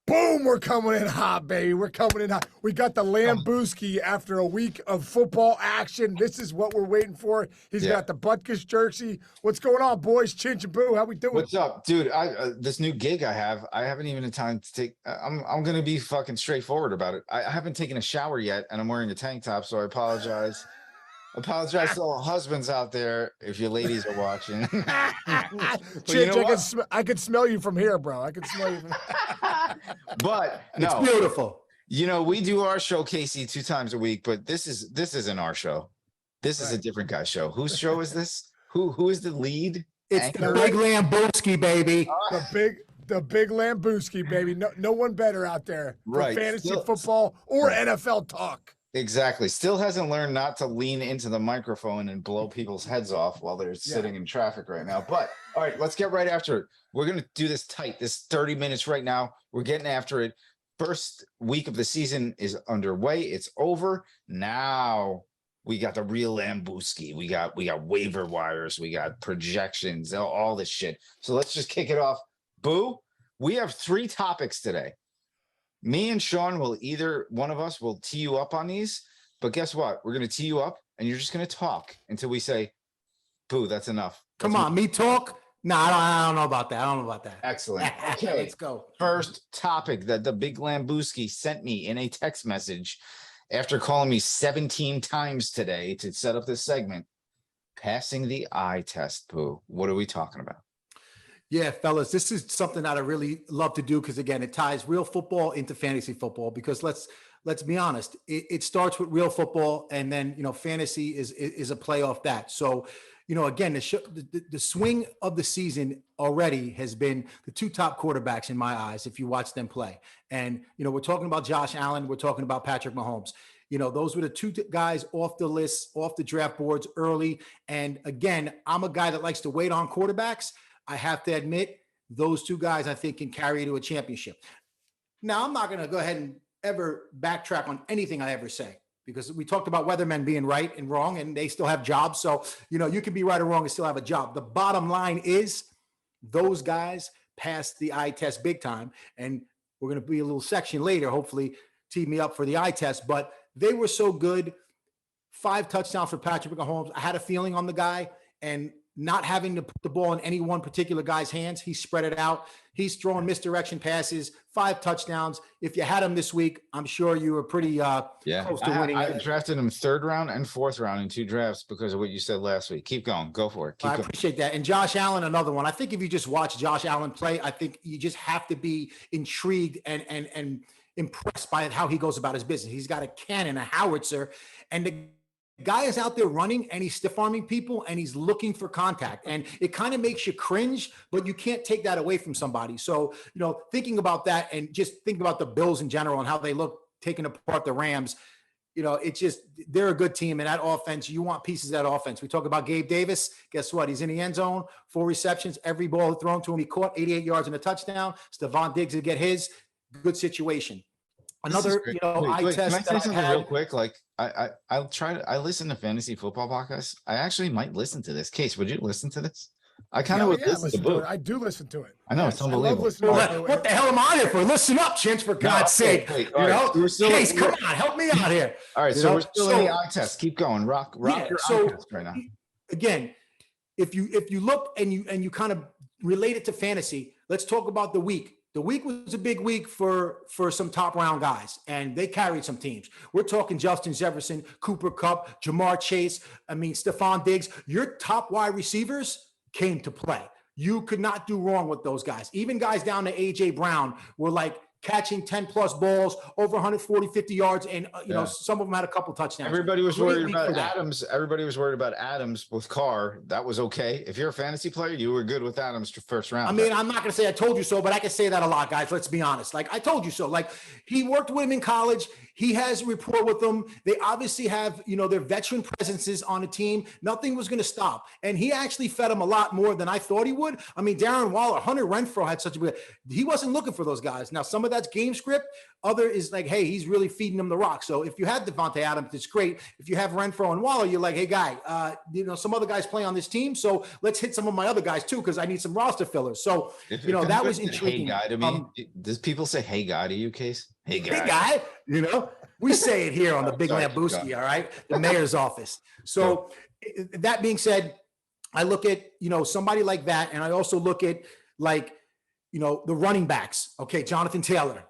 Boom, we're coming in hot, baby. We're coming in hot. We got the Lambooski after a week of football action. This is what we're waiting for. He's got the Butkus jersey. What's going on, boys? Chinch and Boo, how we doing? What's up, dude? This new gig I haven't even had time to take. I'm gonna be fucking straightforward about it. I haven't taken a shower yet, and I'm wearing a tank top, so I apologize. Apologize to all husbands out there if your ladies are watching. Chinch, you know I could smell you from here, bro. I could smell you from But no, it's beautiful. You know, we do our show, Casey, 2 times a week, but this isn't our show. This is a different guy's show. Whose show is this? Who is the lead? It's anchor? the Big Lambooski, baby. The big Lambooski, baby. No one better out there for fantasy football or NFL talk. Exactly. Still hasn't learned not to lean into the microphone and blow people's heads off while they're sitting in traffic right now. But all right, let's get right after it. We're going to do this tight. This 30 minutes right now. We're getting after it. First week of the season is underway. It's over. Now we got the real Lambooski. We got waiver wires. We got projections, all this shit. So let's just kick it off. Boo, we have 3 topics today. Me and Sean will either one of us will tee you up on these, but guess what? We're going to tee you up and you're just going to talk until we say, Boo, that's enough. Come on, me talk? No, I don't know about that. I don't know about that. Excellent. Okay, let's go. First topic that the Big Lambooski sent me in a text message after calling me 17 times today to set up this segment. Passing the eye test, Boo. What are we talking about? Yeah, fellas, this is something that I really love to do because, again, it ties real football into fantasy football because let's be honest, it starts with real football and then, you know, fantasy is a play off that. So, you know, again, the swing of the season already has been the 2 top quarterbacks in my eyes if you watch them play. And, you know, we're talking about Josh Allen. We're talking about Patrick Mahomes. You know, those were the 2 guys off the list, off the draft boards early. And, again, I'm a guy that likes to wait on quarterbacks. I have to admit, those 2 guys, I think, can carry you to a championship. Now, I'm not going to go ahead and ever backtrack on anything I ever say because we talked about weathermen being right and wrong, and they still have jobs. So, you know, you can be right or wrong and still have a job. The bottom line is those guys passed the eye test big time, and we're going to be a little section later, hopefully, tee me up for the eye test. But they were so good. 5 touchdowns for Patrick Mahomes. I had a feeling on the guy, and not having to put the ball in any one particular guy's hands. He spread it out. He's throwing misdirection passes, 5 touchdowns. If you had him this week, I'm sure you were pretty close to winning. I drafted him 3rd round and 4th round in 2 drafts because of what you said last week. Keep going. Go for it. I appreciate that. And Josh Allen, another one. I think if you just watch Josh Allen play, I think you just have to be intrigued and impressed by how he goes about his business. He's got a cannon, a howitzer, and the guy is out there running and he's stiff arming people and he's looking for contact, and it kind of makes you cringe, but you can't take that away from somebody. So, you know, thinking about that and just thinking about the Bills in general and how they look taking apart the Rams, you know, it's just, they're a good team, and that offense, you want pieces of that offense. We talk about Gabe Davis. Guess what? He's in the end zone, 4 receptions, every ball thrown to him, he caught 88 yards and a touchdown. Stephon Diggs to get his. Good situation. Another, you know, eye test. Can I say something real quick? Like I listen to fantasy football podcasts. I actually might listen to this. Case, would you listen to this? I kind of would listen to Boo. I do listen to it. I know, it's unbelievable. What the hell am I here for? Listen up, Chinch, for God's sake. Wait, you know, Case, come on, help me out here. All right, so we're still in the eye test. Keep going. Rock your eye test right now. Again, if you look and you kind of relate it to fantasy, let's talk about the week. The week was a big week for some top round guys, and they carried some teams. We're talking Justin Jefferson, Cooper Kupp, Jamar Chase. I mean, Stephon Diggs. Your top wide receivers came to play. You could not do wrong with those guys. Even guys down to A.J. Brown were like catching 10-plus balls, over 140, 50 yards, and you know, some of them had a couple touchdowns. Everybody was worried about Adams. Everybody was worried about Adams with Carr. That was okay. If you're a fantasy player, you were good with Adams for 1st round. I mean, I'm not going to say I told you so, but I can say that a lot, guys. Let's be honest. Like, I told you so. Like, he worked with him in college. He has rapport with them. They obviously have, their veteran presences on the team. Nothing was going to stop. And he actually fed him a lot more than I thought he would. I mean, Darren Waller, Hunter Renfrow had such a good, he wasn't looking for those guys. Now, some of that's game script. Other is like, hey, he's really feeding them the rock. So if you have Devontae Adams, it's great. If you have Renfrow and Waller, you're like, hey, guy, some other guys play on this team. So let's hit some of my other guys too, because I need some roster fillers. So, that was intriguing. Hey, guy to me. Does people say hey, guy to you, Case? Hey, guy. Hey, guy, we say it here on the Big Lambooski, all right? The mayor's office. So that being said, I look at, somebody like that. And I also look at the running backs. Okay, Jonathan Taylor,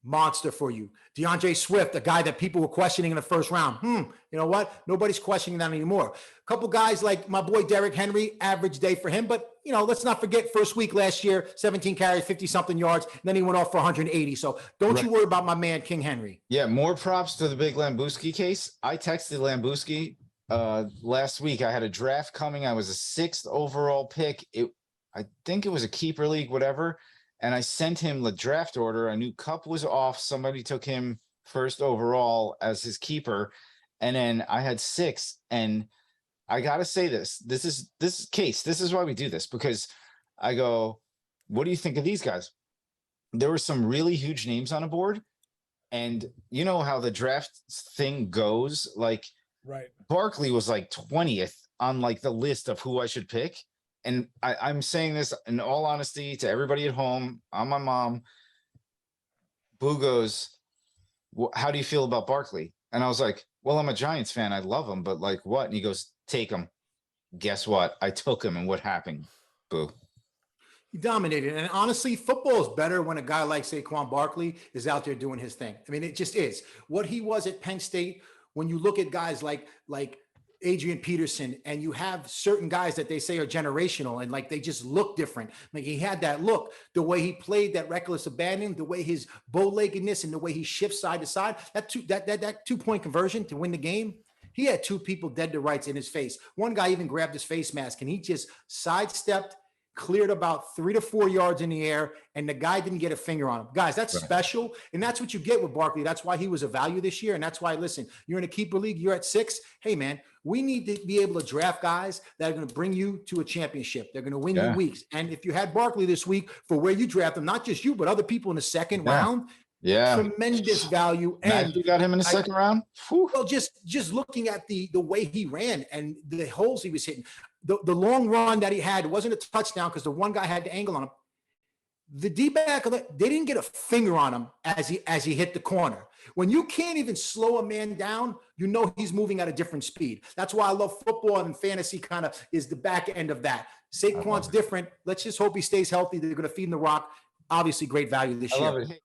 monster for you. DeAndre Swift, a guy that people were questioning in the first round. You know what? Nobody's questioning that anymore. A couple guys like my boy Derrick Henry, average day for him. But, let's not forget first week last year, 17 carries, 50-something yards. And then he went off for 180. So don't you worry about my man, King Henry. Yeah, more props to the Big Lambooski case. I texted Lambooski last week. I had a draft coming. I was a 6th overall pick. I think it was a keeper league, whatever. And I sent him the draft order. I knew Cup was off. Somebody took him 1st overall as his keeper. And then I had 6. And I got to say this Case. This is why we do this, because I go, what do you think of these guys? There were some really huge names on a board. And you know how the draft thing goes. Like, Barkley was like 20th on like the list of who I should pick. And I'm saying this in all honesty to everybody at home, on my mom. Boo goes, how do you feel about Barkley? And I was like, well, I'm a Giants fan. I love him, but like what? And he goes, take him. Guess what? I took him. And what happened? Boo. He dominated. And honestly, football is better when a guy like Saquon Barkley is out there doing his thing. I mean, it just is. What he was at Penn State, when you look at guys like Adrian Peterson, and you have certain guys that they say are generational and like they just look different. Like he had that look, the way he played, that reckless abandon, the way his bow-leggedness and the way he shifts side to side, that 2-point conversion to win the game. He had 2 people dead to rights in his face. One guy even grabbed his face mask and he just sidestepped, cleared about 3 to 4 yards in the air, and the guy didn't get a finger on him. Guys, that's special, and that's what you get with Barkley. That's why he was a value this year, and that's why, listen, you're in a keeper league, you're at 6. Hey, man, we need to be able to draft guys that are going to bring you to a championship. They're going to win you weeks. And if you had Barkley this week for where you draft them, not just you, but other people in the 2nd round, tremendous value. And you got him in the 2nd round? Well, just looking at the way he ran and the holes he was hitting, the long run that he had wasn't a touchdown because the one guy had the angle on him. The D-back, they didn't get a finger on him as he hit the corner. When you can't even slow a man down, you know he's moving at a different speed. That's why I love football, and fantasy kind of is the back end of that. Saquon's different. Let's just hope he stays healthy. They're going to feed him the rock. Obviously, great value this year. I love it.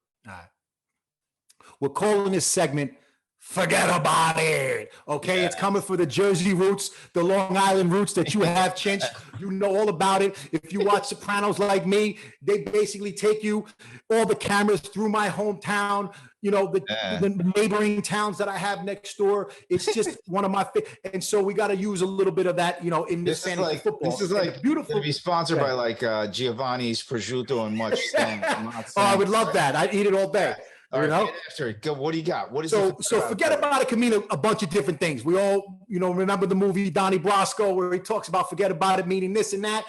We're calling this segment Forget About It. Okay, It's coming for the Jersey roots, the Long Island roots that you have, Chinch. You know all about it. If you watch Sopranos like me, they basically take you all the cameras through my hometown, the neighboring towns that I have next door. It's just one of my and so we got to use a little bit of that, in this fantasy football. This is like beautiful to be sponsored by like Giovanni's prosciutto and much. I would love that. I'd eat it all day. After it. Go. What do you got? What is so Forget About It can mean a bunch of different things. We all, remember the movie Donnie Brasco where he talks about forget about it, meaning this and that.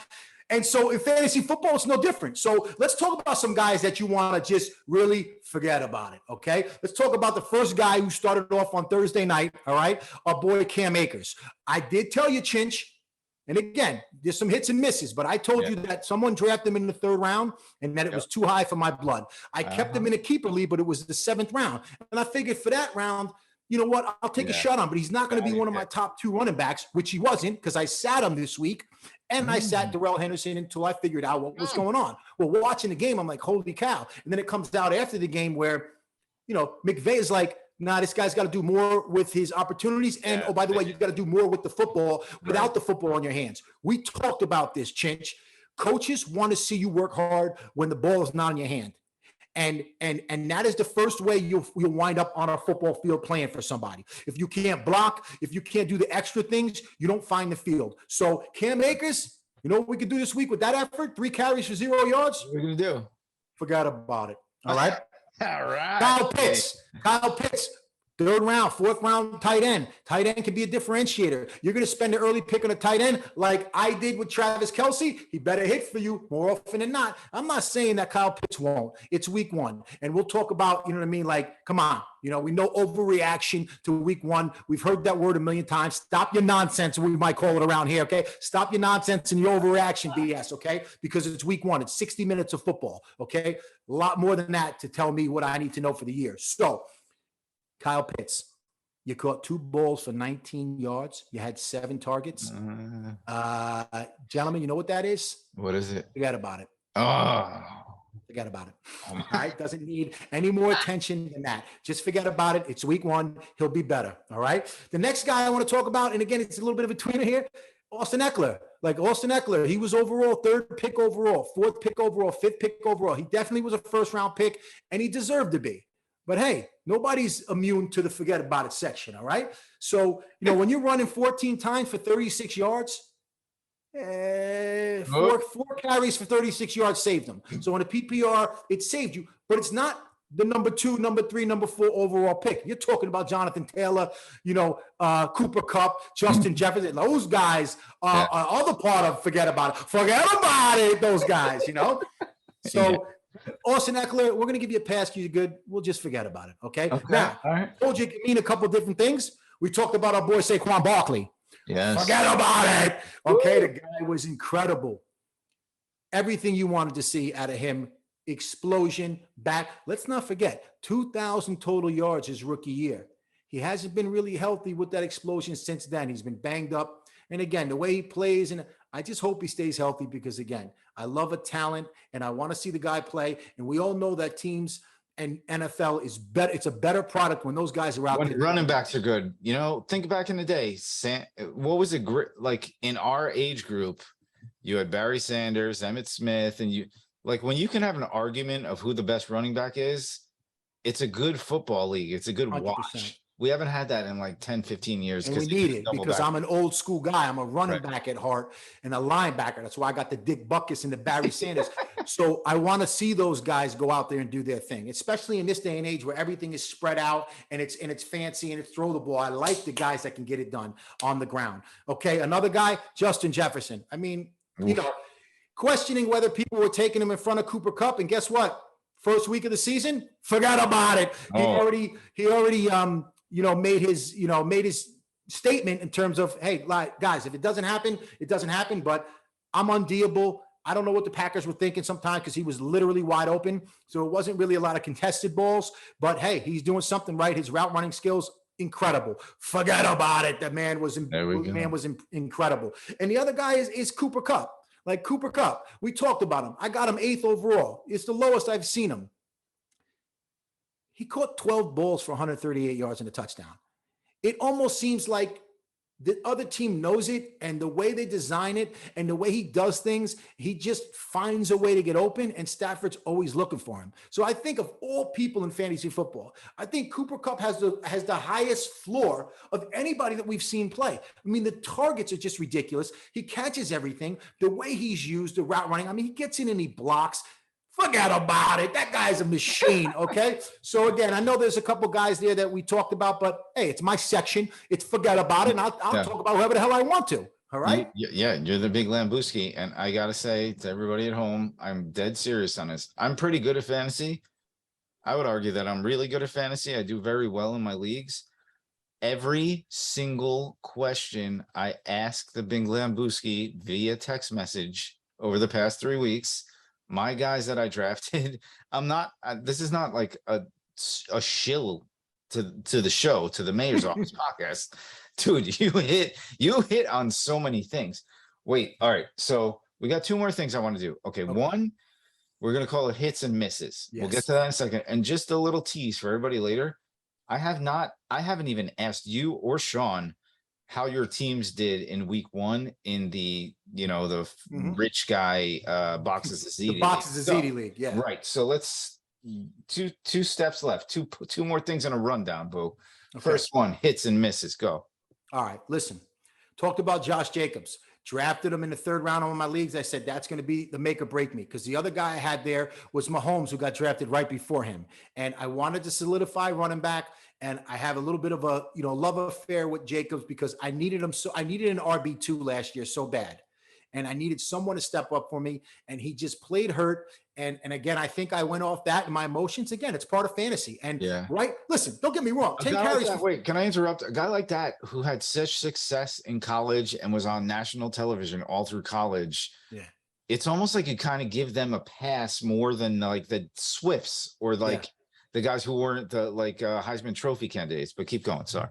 And so in fantasy football, it's no different. So let's talk about some guys that you want to just really forget about it. Okay. Let's talk about the first guy who started off on Thursday night. All right. Our boy Cam Akers. I did tell you, Chinch. And again, there's some hits and misses, but I told you that someone drafted him in the 3rd round and that it was too high for my blood. I kept him in a keeper league, but it was the 7th round. And I figured for that round, you know what? I'll take a shot on, but he's not going to be one of my top 2 running backs, which he wasn't because I sat him this week. And I sat Darrell Henderson until I figured out what was going on. Well, watching the game, I'm like, holy cow. And then it comes out after the game where, McVay is like, nah, this guy's got to do more with his opportunities. And, oh, by the way, you've got to do more with the football without the football on your hands. We talked about this, Chinch. Coaches want to see you work hard when the ball is not in your hand. And that is the first way you'll wind up on a football field playing for somebody. If you can't block, if you can't do the extra things, you don't find the field. So Cam Akers, you know what we could do this week with that effort? 3 carries for 0 yards. What are we going to do? Forgot about it. All right. All right. Kyle Pitts. Third round, fourth round tight end. Tight end can be a differentiator. You're going to spend an early pick on a tight end like I did with Travis Kelce. He better hit for you more often than not. I'm not saying that Kyle Pitts won't. It's week one. And we'll talk about, you know what I mean? Like, come on. You know, we know overreaction to week one. We've heard that word a million times. Stop your nonsense, we might call it around here, okay? Stop your nonsense and your overreaction BS, okay? Because it's week one. It's 60 minutes of football, okay? A lot more than that to tell me what I need to know for the year. So, Kyle Pitts, you caught 2 balls for 19 yards. You had 7 targets. Gentlemen, you know what that is? What is it? Forget about it. Oh. Forget about it. All right. Doesn't need any more attention than that. Just forget about it. It's week one. He'll be better. All right. The next guy I want to talk about, and again, it's a little bit of a tweener here, Austin Eckler. Like Austin Eckler, he was overall 3rd pick overall, 4th pick overall, 5th pick overall. He definitely was a first-round pick, and he deserved to be. But hey, nobody's immune to the forget about it section, all right? So, you know, when you're running 14 times for 36 yards, 4 carries for 36 yards saved them. So in a PPR, it saved you, but it's not the number 2, number 3, number 4 overall pick. You're talking about Jonathan Taylor, you know, Cooper Kupp, Justin Jefferson. Those guys are other part of forget about it. Forget about it, those guys, you know? So Austin Eckler, we're going to give you a pass. You're good. We'll just forget about it. Okay. Now, I told you it can mean a couple different things. We talked about our boy Saquon Barkley. Yes. Forget about it. Okay. The guy was incredible. Everything you wanted to see out of him. Explosion back. Let's not forget 2,000 total yards his rookie year. He hasn't been really healthy with that explosion since then. He's been banged up. And again, the way he plays, and I just hope he stays healthy because, again, I love a talent and I want to see the guy play. And we all know that teams and NFL is better. It's a better product when those guys are out when there. Running backs are good. You know, think back in the day. What was it? Like in our age group, you had Barry Sanders, Emmitt Smith, and you like when you can have an argument of who the best running back is, it's a good football league. It's a good 100%. watch. We haven't had that in like 10, 15 years. And we need it because I'm an old school guy. I'm a running back at heart and a linebacker. That's why I got the Dick Butkus and the Barry Sanders. So I want to see those guys go out there and do their thing, especially in this day and age where everything is spread out and it's fancy and it's throw the ball. I like the guys that can get it done on the ground. Okay. Another guy, Justin Jefferson. I mean, you know, questioning whether people were taking him in front of Cooper Kupp, and guess what? First week of the season, forget about it. He already you know, made his statement in terms of, hey, like, guys, if it doesn't happen, it doesn't happen, but I'm undealable. I don't know what the Packers were thinking sometimes because he was literally wide open. So it wasn't really a lot of contested balls, but hey, he's doing something right. His route running skills, incredible. Forget about it. That man was incredible. And the other guy is Cooper Kupp. Like Cooper Kupp, we talked about him. I got him 8th overall. It's the lowest I've seen him. He caught 12 balls for 138 yards and a touchdown. It almost seems like the other team knows it, and the way they design it and the way he does things, he just finds a way to get open, and Stafford's always looking for him. So I think of all people in fantasy football, I think Cooper Kupp has the highest floor of anybody that we've seen play. I mean, the targets are just ridiculous. He catches everything. The way he's used, the route running, I mean, he gets in and he blocks. Forget about it. That guy's a machine, okay? So, again, I know there's a couple guys there that we talked about, but, hey, it's my section. It's forget about it, and I'll talk about whoever the hell I want to, all right? Yeah, you're the Big Lambooski, and I got to say to everybody at home, I'm dead serious on this. I'm pretty good at fantasy. I would argue that I'm really good at fantasy. I do very well in my leagues. Every single question I ask the Big Lambooski via text message over the past 3 weeks, my guys that I drafted, this is not like a shill to the show, to the mayor's office podcast. Dude, you hit on so many things. Wait, all right. So we got 2 more things I want to do. Okay. One, we're going to call it hits and misses. Yes. We'll get to that in a second. And just a little tease for everybody later. I haven't even asked you or Sean how your teams did in week 1 in the, rich guy boxes of ZD. The boxes of ZD league. Yeah. Right. So let's two steps left, two more things in a rundown, Boo. Okay. First one, hits and misses. Go. All right. Listen, talked about Josh Jacobs. drafted him in the 3rd round of my leagues. I said, that's going to be the make or break me, because the other guy I had there was Mahomes, who got drafted right before him. And I wanted to solidify running back. And I have a little bit of a, love affair with Jacobs, because I needed him. So I needed an RB2 last year so bad. And I needed someone to step up for me. And he just played hurt. And again, I think I went off that in my emotions. Again, it's part of fantasy. And right, listen, don't get me wrong. 10 carries. Like wait, can I interrupt? A guy like that who had such success in college and was on national television all through college. Yeah. It's almost like you kind of give them a pass more than like the Swifts or like the guys who weren't the Heisman Trophy candidates. But keep going. Sorry.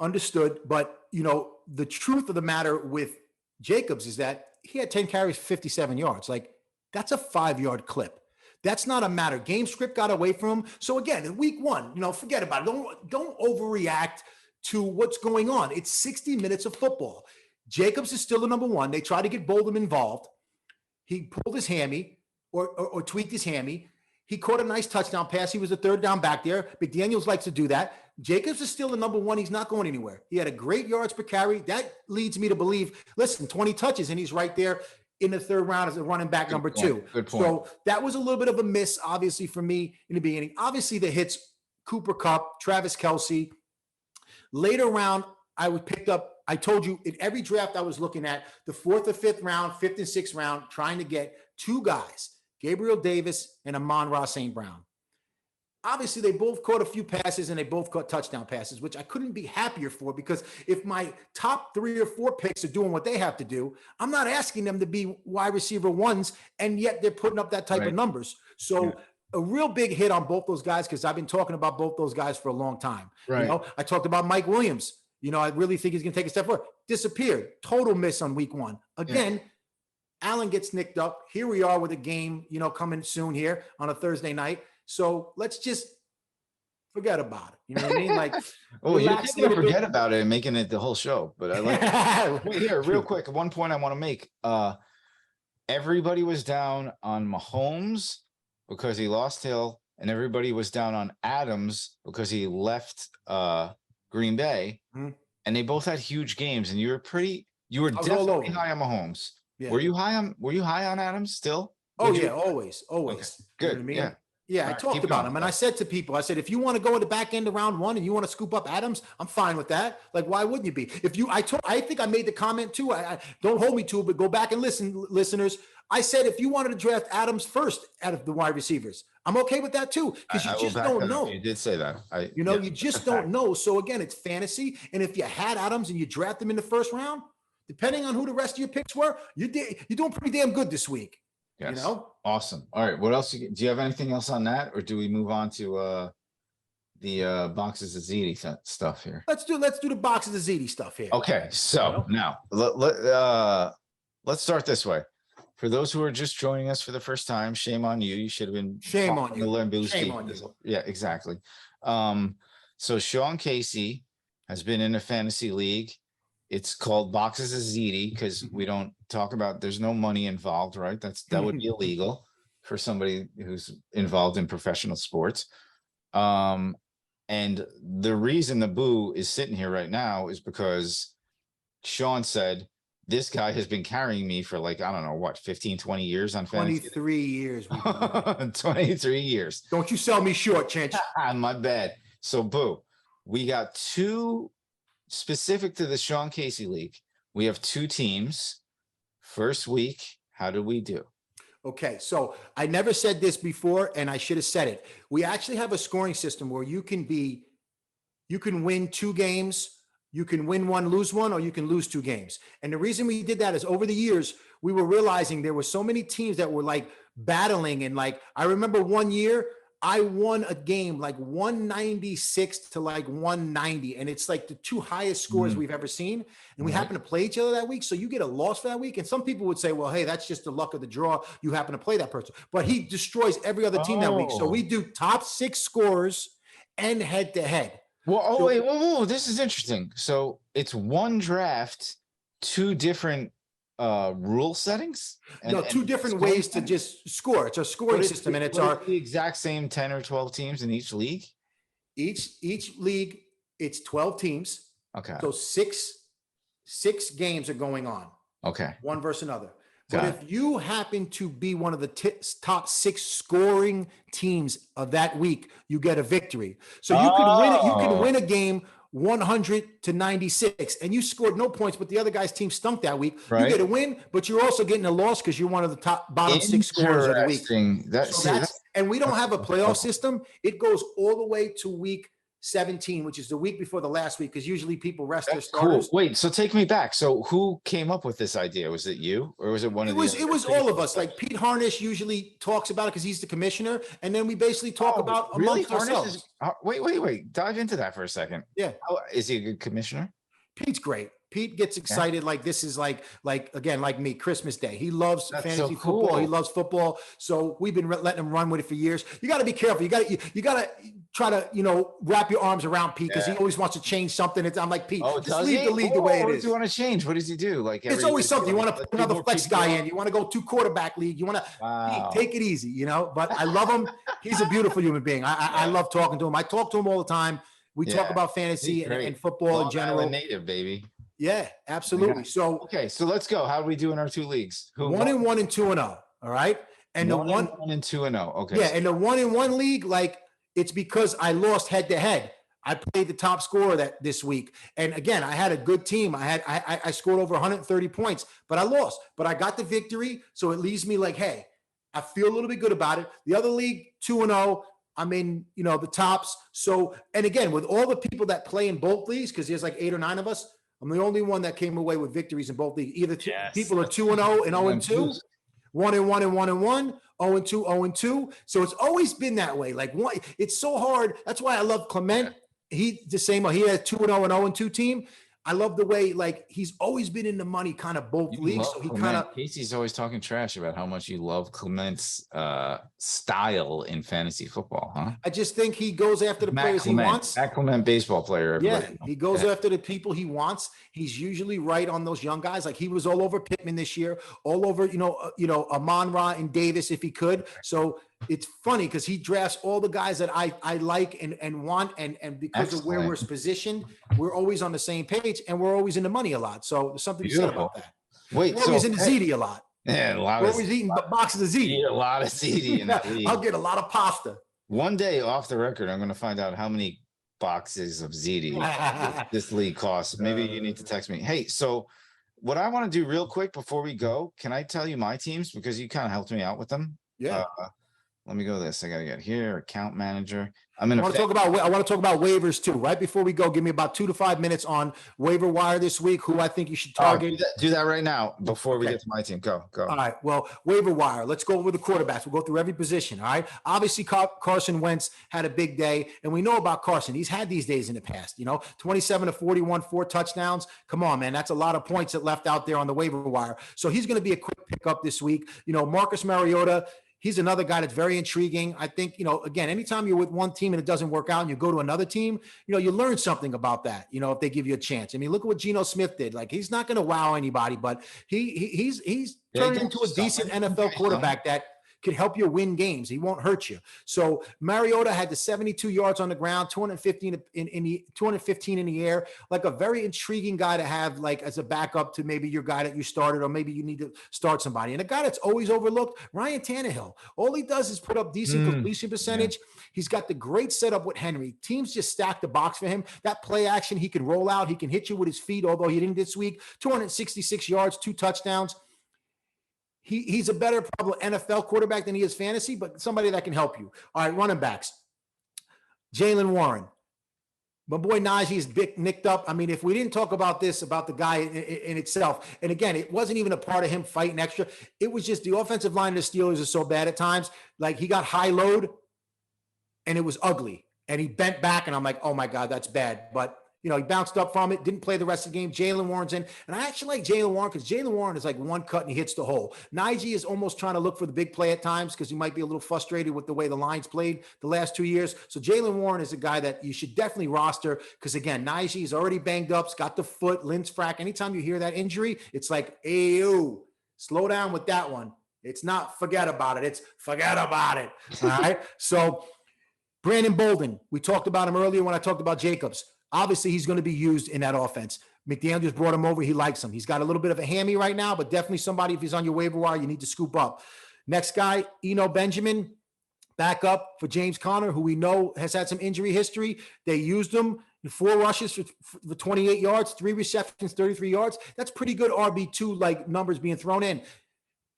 Understood. But, the truth of the matter with Jacobs is that he had 10 carries, 57 yards. Like, that's a 5-yard clip. That's not a matter. Game script got away from him. So again, in week 1, forget about it. Don't overreact to what's going on. It's 60 minutes of football. Jacobs is still the number 1. They try to get Boldham involved. He pulled his hammy or tweaked his hammy. He caught a nice touchdown pass. He was a 3rd down back there. McDaniels likes to do that. Jacobs is still the number 1. He's not going anywhere. He had a great yards per carry. That leads me to believe, listen, 20 touches, and he's right there in the 3rd round as a running back number 2. Good point. So that was a little bit of a miss, obviously, for me in the beginning. Obviously, the hits, Cooper Kupp, Travis Kelce. Later round, I told you in every draft I was looking at, the 4th or 5th round, 5th and 6th round, trying to get 2 guys, Gabriel Davis and Amon-Ra St. Brown. Obviously, they both caught a few passes and they both caught touchdown passes, which I couldn't be happier for, because if my top 3 or 4 picks are doing what they have to do, I'm not asking them to be wide receiver 1s, and yet they're putting up that type of numbers. So a real big hit on both those guys, because I've been talking about both those guys for a long time. Right. I talked about Mike Williams. I really think he's going to take a step forward. Disappeared. Total miss on week 1. Again, Allen gets nicked up. Here we are with a game, coming soon here on a Thursday night. So let's just forget about it. You know what I mean? Like, you're going to forget about it and making it the whole show. But I like wait, here, real quick. One point I want to make. Everybody was down on Mahomes because he lost Hill, and everybody was down on Adams because he left Green Bay. Mm-hmm. And they both had huge games, and you were definitely high on Mahomes. Yeah. Were you high on Adams still? Always. Okay. Good. You know what I mean? Yeah, I talked about him, and I said to people, if you want to go at the back end of round 1 and you want to scoop up Adams, I'm fine with that. Like, why wouldn't you be? I think I made the comment too. I don't hold me to it, but go back and listen, listeners. I said if you wanted to draft Adams first out of the wide receivers, I'm okay with that too, because you just don't know. You did say that. You just don't know. So again, it's fantasy, and if you had Adams and you draft him in the 1st round, depending on who the rest of your picks were, you're doing pretty damn good this week. Yes. Awesome. All right. What else? Do you have anything else on that, or do we move on to the boxes of ZD stuff here? Let's do the boxes of ZD stuff here. Okay. So now let's start this way. For those who are just joining us for the first time, shame on you. You should have been shame on you. Shame on you. Yeah, exactly. So Sean Casey has been in a fantasy league. It's called Boxes of ZD because we don't talk about, there's no money involved, right? That would be illegal for somebody who's involved in professional sports. And the reason the boo is sitting here right now is because Sean said, this guy has been carrying me for like, I don't know, what, 15, 20 years on fantasy? 23 years. 23 years. Don't you sell me short, Chinch. My bad. So boo, we got 2 specific to the Sean Casey League. We have 2 teams. First week, how do we do? Okay, so I never said this before, and I should have said it. We actually have a scoring system where you can win 2 games, you can win 1, lose 1, or you can lose 2 games. And the reason we did that is over the years, we were realizing there were so many teams that were like battling. And like, I remember one year, I won a game like 196 to like 190. And it's like the 2 highest scores we've ever seen. And we happen to play each other that week. So you get a loss for that week. And some people would say, well, hey, that's just the luck of the draw. You happen to play that person. But he destroys every other team that week. So we do top 6 scorers and head to head. Well, whoa, this is interesting. So it's 1 draft, 2 different rule settings? No, 2 different ways to just score. It's a scoring system, and it's the exact same 10 or 12 teams in each league? Each league, it's 12 teams. Okay. So six games are going on. Okay. One versus another. Got But if you happen to be one of the top 6 scoring teams of that week, you get a victory. So you can win it. You can win a game 100-96, and you scored no points, but the other guy's team stunk that week. Right. You get a win, but you're also getting a loss because you're one of the bottom 6 scorers of the week. And we don't have a playoff system. It goes all the way to week 17, which is the week before the last week, because usually people rest their starters. Cool. Wait, so take me back. So who came up with this idea? Was it you, or was it one of the? It was all of us. Like Pete Harnish usually talks about it because he's the commissioner, and then we basically talk about amongst ourselves. Wait. Dive into that for a second. Yeah. Is he a good commissioner? Pete's great. Pete gets excited like this is like again, like me, Christmas Day. He loves fantasy football. He loves football. So we've been letting him run with it for years. You got to be careful. You got to try to, wrap your arms around Pete because he always wants to change something. I'm like, Pete, just leave the league the way it is. What does he want to change? What does he do? Like it's always something. You want to put another flex guy in. You want to go 2 quarterback league. You want to take it easy, but I love him. He's a beautiful human being. I love talking to him. I talk to him all the time. We talk about fantasy and football in general. Island native, baby. Yeah, absolutely. So so let's go. How do we do in our 2 leagues? 1-1 and 2-0. All right. And 1-1 and 2-0. Okay. Yeah, and the 1-1 league, like it's because I lost head to head. I played the top scorer this week. And again, I had a good team. I scored over 130 points, but I lost. But I got the victory. So it leaves me like, hey, I feel a little bit good about it. The other league, 2-0. I'm in, the tops. So, and again, with all the people that play in both leagues, because there's like 8 or 9 of us, I'm the only one that came away with victories in both leagues. Either people are 2-0 and 0-2, 1-1 and 1-1, 0-2, 0-2. So it's always been that way. Like it's so hard. That's why I love Clement. He the same. He had 2-0 and 0-2 team. I love the way he's always been in the money, kind of both leagues. So he kind of Casey's always talking trash about how much you love Clement's style in fantasy football, huh? I just think he goes after the players he wants. Matt Clement, baseball player. Yeah, he goes after the people he wants. He's usually right on those young guys. Like he was all over Pittman this year, all over Amon-Ra and Davis if he could. So it's funny because he drafts all the guys that I like and want, and because of where we're positioned, we're always on the same page and we're always in the money a lot. So there's something to say about that. Wait, we're always in the ZD a lot. Yeah, we're always eating boxes of ZD. A lot of ZD in that league. I'll get a lot of pasta. One day off the record, I'm going to find out how many boxes of ZD this league costs. Maybe you need to text me. Hey, so what I want to do real quick before we go, can I tell you my teams? Because you kind of helped me out with them. Yeah. Let me go this. I got to get here. Account manager. I want to talk about waivers too. Right before we go, give me about 2 to 5 minutes on waiver wire this week. Who I think you should target. Do that right now before we get to my team. Go. All right. Well, waiver wire. Let's go over the quarterbacks. We'll go through every position. All right. Obviously, Carson Wentz had a big day, and we know about Carson. He's had these days in the past. 27 to 41, 4 touchdowns. Come on, man. That's a lot of points that left out there on the waiver wire. So he's going to be a quick pickup this week. Marcus Mariota. He's another guy that's very intriguing. I think, again, anytime you're with one team and it doesn't work out and you go to another team, you learn something about that, if they give you a chance. I mean, look at what Geno Smith did. Like, he's not going to wow anybody, but he's turned into a decent NFL quarterback that can help you win games. He won't hurt you. So Mariota had the 72 yards on the ground, 215 in the air, like a very intriguing guy to have like as a backup to maybe your guy that you started, or maybe you need to start somebody. And a guy that's always overlooked, Ryan Tannehill. All he does is put up decent completion percentage. Yeah. He's got the great setup with Henry. Teams just stack the box for him. That play action, he can roll out. He can hit you with his feet, although he didn't this week. 266 yards, 2 touchdowns. He's a better probably NFL quarterback than he is fantasy, but somebody that can help you. All right, running backs. Jaylen Warren. My boy Najee is nicked up. I mean, if we didn't talk about this, about the guy in itself, and again, it wasn't even a part of him fighting extra. It was just the offensive line of the Steelers is so bad at times. Like, he got high load, and it was ugly. And he bent back, and I'm like, oh, my God, that's bad. But he bounced up from it, didn't play the rest of the game. Jaylen Warren's in. And I actually like Jaylen Warren because Jaylen Warren is like one cut and he hits the hole. Najee is almost trying to look for the big play at times because he might be a little frustrated with the way the Lions played the last 2 years. So Jaylen Warren is a guy that you should definitely roster because, again, Najee is already banged up. He's got the foot, Lindsfrack. Anytime you hear that injury, it's like, ew, slow down with that one. It's not forget about it. It's forget about it. All right? So Brandon Bolden, we talked about him earlier when I talked about Jacobs. Obviously, he's going to be used in that offense. McDaniel just brought him over. He likes him. He's got a little bit of a hammy right now, but definitely somebody, if he's on your waiver wire, you need to scoop up. Next guy, Eno Benjamin, back up for James Conner, who we know has had some injury history. They used him. 4 rushes for 28 yards, 3 receptions, 33 yards. That's pretty good RB2 like numbers being thrown in.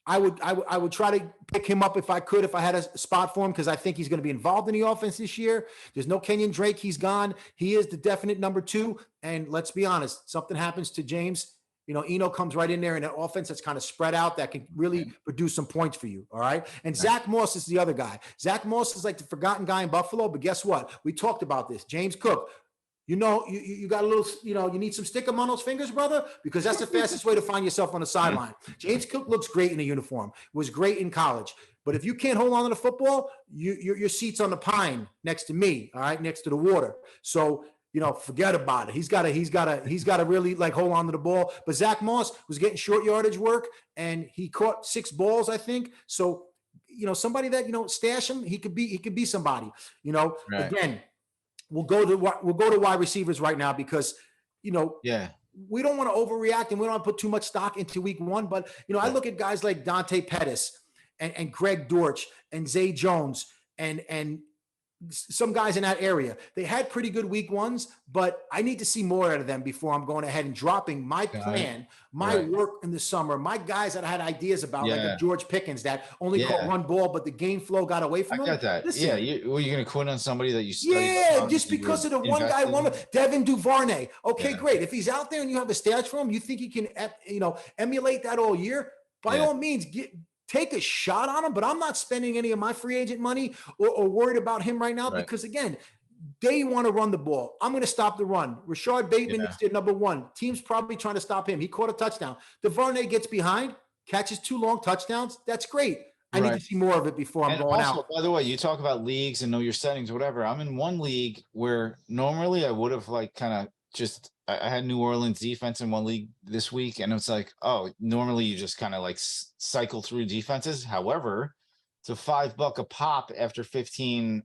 I would try to pick him up if I could, if I had a spot for him, because I think he's going to be involved in the offense this year. There's no Kenyon Drake. He's gone. He is the definite number 2. And let's be honest, something happens to James. Eno comes right in there in an offense that's kind of spread out that can really produce some points for you. All right. And Zach Moss is the other guy. Zach Moss is like the forgotten guy in Buffalo, but guess what? We talked about this. James Cook. You got a little, you need some stick 'em on those fingers, brother, because that's the fastest way to find yourself on the sideline. James Cook looks great in a uniform, was great in college. But if you can't hold on to the football, your seat's on the pine next to me, all right, next to the water. So, forget about it. He's got to really like hold on to the ball. But Zach Moss was getting short yardage work, and he caught 6 balls, I think. So, somebody that, stash him, he could be somebody, Right. Again. We'll go to wide receivers right now because, we don't want to overreact and we don't want to put too much stock into week 1. But, I look at guys like Dante Pettis and Greg Dortch and Zay Jones and some guys in that area. They had pretty good week 1s, but I need to see more out of them before I'm going ahead and dropping my plan, my work in the summer, my guys that I had ideas about, like a George Pickens that only caught 1 ball, but the game flow got away from him. I got that. Listen, you're going to quit on somebody that you just because of the one guy, Devin Duvernay. Okay, great. If he's out there and you have a stash for him, you think he can, emulate that all year? By all means, take a shot on him, but I'm not spending any of my free agent money or worried about him right now because, again, they want to run the ball. I'm going to stop the run. Rashard Bateman is their number 1. Team's probably trying to stop him. He caught a touchdown. DuVernay gets behind, catches 2 long touchdowns. That's great. I need to see more of it before I'm going out. By the way, you talk about leagues and know your settings, whatever. I'm in one league where normally I would have I had New Orleans defense in one league this week, and it's like, normally you just kind of like cycle through defenses. However, it's a $5 a pop after 15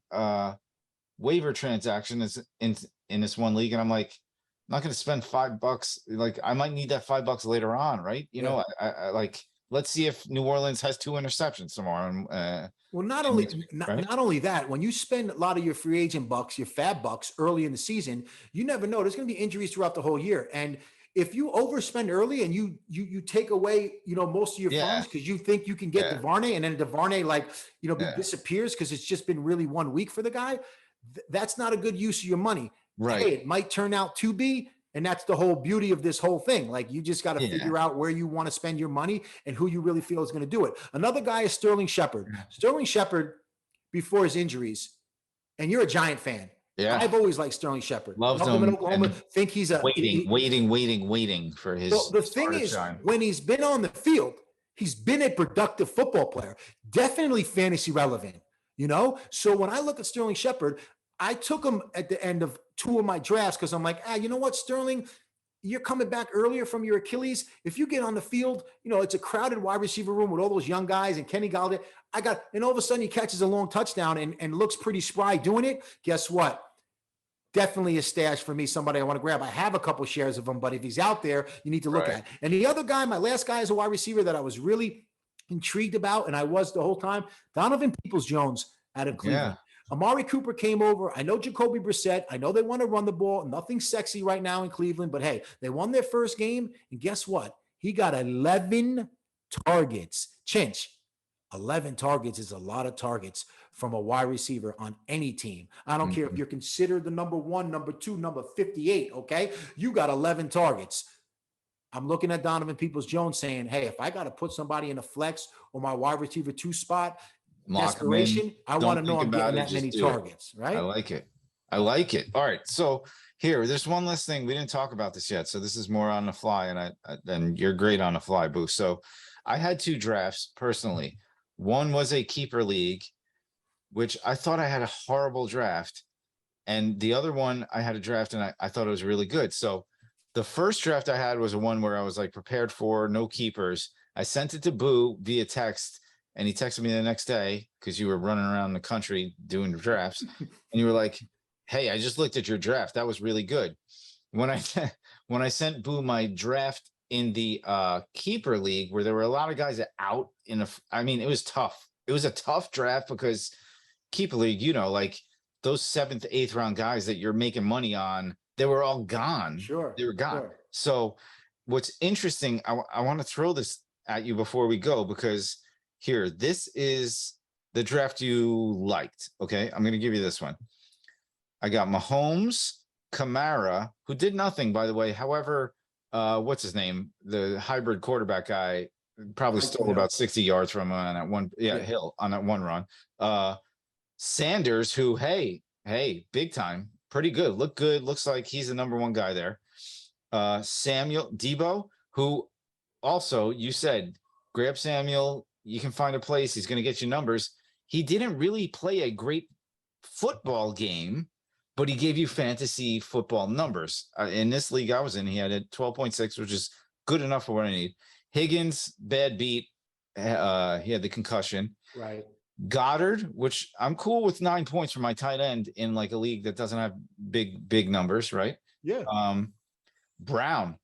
waiver transaction is in this one league, and I'm like, I'm not going to spend $5. Like, I might need that $5 later on, right? I like. Let's see if New Orleans has 2 interceptions tomorrow. Well, not only that, when you spend a lot of your free agent bucks, your fab bucks early in the season, you never know. There's going to be injuries throughout the whole year. And if you overspend early and you take away, most of your funds because you think you can get DuVernay, and then DuVernay disappears because it's just been really 1 week for the guy, that's not a good use of your money. Right. Hey, it might turn out to be. And that's the whole beauty of this whole thing. Like, you just got to figure out where you want to spend your money and who you really feel is going to do it. Another guy is Sterling Shepard. Sterling Shepard, before his injuries, and you're a Giant fan. Yeah. I've always liked Sterling Shepard. Loved him in Oklahoma. Think he's waiting for his. The thing is, when he's been on the field, he's been a productive football player. Definitely fantasy relevant, So when I look at Sterling Shepard, I took him at the end of 2 of my drafts because I'm like, you know what, Sterling, you're coming back earlier from your Achilles. If you get on the field, it's a crowded wide receiver room with all those young guys and Kenny Galladay. And all of a sudden he catches a long touchdown and looks pretty spry doing it. Guess what? Definitely a stash for me, somebody I want to grab. I have a couple shares of him, but if he's out there, you need to look at. And the other guy, my last guy is a wide receiver that I was really intrigued about, and I was the whole time, Donovan Peoples-Jones out of Cleveland. Yeah. Amari Cooper came over. I know Jacoby Brissett. I know they want to run the ball. Nothing sexy right now in Cleveland, but hey, they won their first game. And guess what? He got 11 targets. Chinch, 11 targets is a lot of targets from a wide receiver on any team. I don't care if you're considered the number 1, number 2, number 58, okay? You got 11 targets. I'm looking at Donovan Peoples-Jones saying, hey, if I got to put somebody in a flex or my wide receiver 2 spot, desperation, I want to know I'm getting that many targets, right? I like it. All right. So there's one last thing. We didn't talk about this yet. So this is more on the fly, and you're great on the fly, Boo. So I had 2 drafts personally. One was a keeper league, which I thought I had a horrible draft. And the other one, I had a draft and I thought it was really good. So the first draft I had was a one where I was like prepared for no keepers. I sent it to Boo via text. And he texted me the next day because you were running around the country doing drafts. And you were like, hey, I just looked at your draft. That was really good. When when I sent Boo my draft in the keeper league where there were a lot of guys out I mean, it was tough. It was a tough draft because keeper league, you know, like those 7th, 8th round guys that you're making money on, they were all gone. Sure. They were gone. Sure. So what's interesting, I want to throw this at you before we go, because here, this is the draft you liked. Okay. I'm going to give you this one. I got Mahomes, Kamara, who did nothing, by the way. However, what's his name? The hybrid quarterback guy probably stole about 60 yards from him on that one. Yeah, Hill on that one run. Sanders, who, hey, big time, pretty good. Look good. Looks like he's the #1 guy there. Samuel Debo, who also you said, grab Samuel. You can find a place. He's going to get you numbers. He didn't really play a great football game, but he gave you fantasy football numbers. In this league I was in, he had a 12.6, which is good enough for what I need. Higgins, bad beat. He had the concussion. Right. Goddard, which I'm cool with 9 points for my tight end in like a league that doesn't have big numbers, right? Yeah. Brown,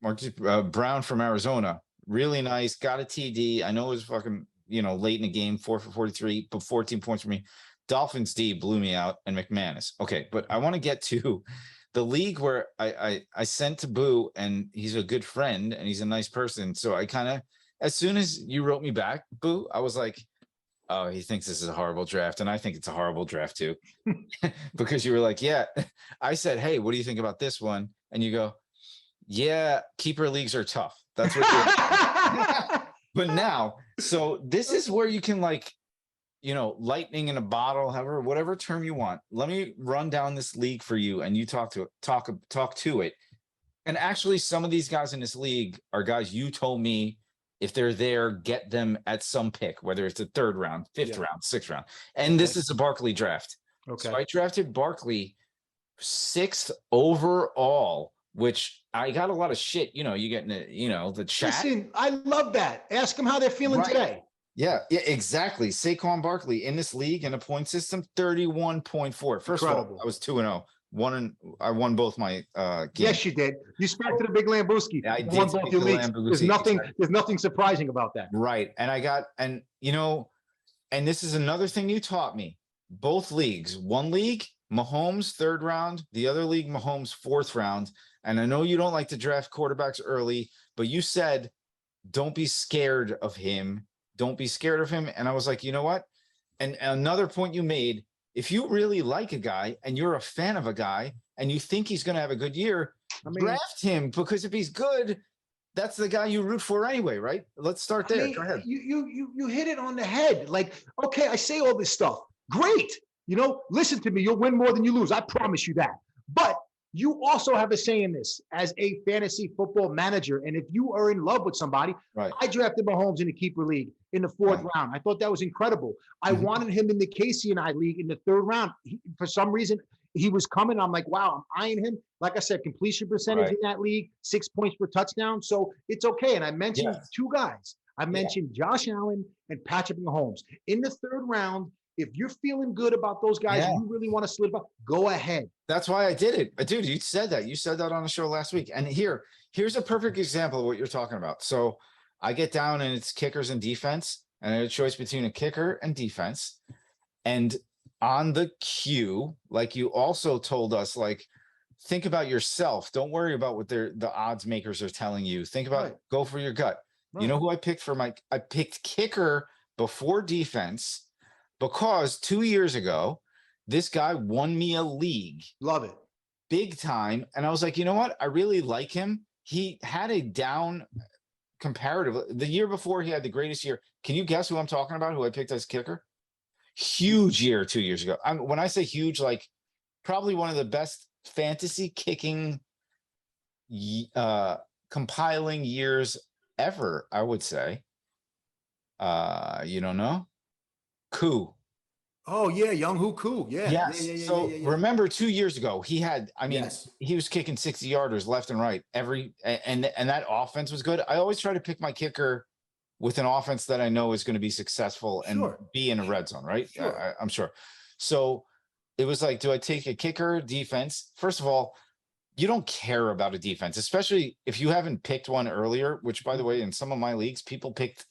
Brown from Arizona, really nice. Got a TD. I know it was fucking, you know, late in the game, 4 for 43, but 14 points for me. Dolphins D blew me out, and McManus. Okay, but I want to get to the league where I sent to Boo, and he's a good friend and he's a nice person. So I kind of, as soon as you wrote me back, Boo, I was like, oh, he thinks this is a horrible draft. And I think it's a horrible draft too, because you were like, yeah, I said, hey, what do you think about this one? And you go, yeah, keeper leagues are tough. That's what you're but now, so this is where you can, like, you know, lightning in a bottle, however, whatever term you want. Let me run down this league for you, and you talk to it. And actually, some of these guys in this league are guys you told me, if they're there, get them at some pick, whether it's a 3rd round, 5th round, 6th round. And this is a Barkley draft. Okay. So I drafted Barkley 6th overall, which I got a lot of shit. You know, you get in the, you know, the chat. Listen, I love that. Ask them how they're feeling today. Yeah, exactly. Saquon Barkley in this league in a point system, 31.4. First of all, I was 2-0. I won both my games. Yes, you did. You spoke to the Big Lambooski. Yeah, I did won speak both to your the leagues. Lambooski. There's nothing surprising about that. Right. And you know, and this is another thing you taught me. Both leagues, one league, Mahomes 3rd round, the other league, Mahomes 4th round. And I know you don't like to draft quarterbacks early, but you said, don't be scared of him. Don't be scared of him. And I was like, you know what? And another point you made, if you really like a guy and you're a fan of a guy and you think he's going to have a good year, draft him, because if he's good, that's the guy you root for anyway, right? Let's start there. Go ahead. You hit it on the head. Like, okay, I say all this stuff. Great. You know, listen to me. You'll win more than you lose. I promise you that. But you also have a say in this as a fantasy football manager. And if you are in love with somebody, right. I drafted Mahomes in the keeper league in the 4th round. I thought that was incredible. I wanted him in the Casey and I league in the 3rd round. For some reason, he was coming. I'm like, wow, I'm eyeing him. Like I said, completion percentage in that league, 6 points per touchdown. So it's okay. And I mentioned 2 guys. I mentioned Josh Allen and Patrick Mahomes. In the 3rd round, if you're feeling good about those guys, you really want to solidify, go ahead. That's why I did it. Dude, you said that. You said that on the show last week. And here's a perfect example of what you're talking about. So I get down and it's kickers and defense, and I had a choice between a kicker and defense. And on the queue, like you also told us, like, think about yourself. Don't worry about what the odds makers are telling you. Think about, go for your gut. Right. You know who I picked for I picked kicker before defense, because 2 years ago, this guy won me a league. Love it. Big time. And I was like, you know what? I really like him. He had a down comparatively. The year before, he had the greatest year. Can you guess who I'm talking about, who I picked as kicker? Huge year 2 years ago. When I say huge, like probably one of the best fantasy kicking compiling years ever, I would say. You don't know? Koo. Oh yeah, Young Hoo Koo. Yeah. Yes. So remember 2 years ago, he had, he was kicking 60-yarders left and right and that offense was good. I always try to pick my kicker with an offense that I know is going to be successful and be in a red zone, right? I'm sure. So it was like, do I take a kicker defense? First of all, you don't care about a defense, especially if you haven't picked one earlier, which by the way, in some of my leagues, people pick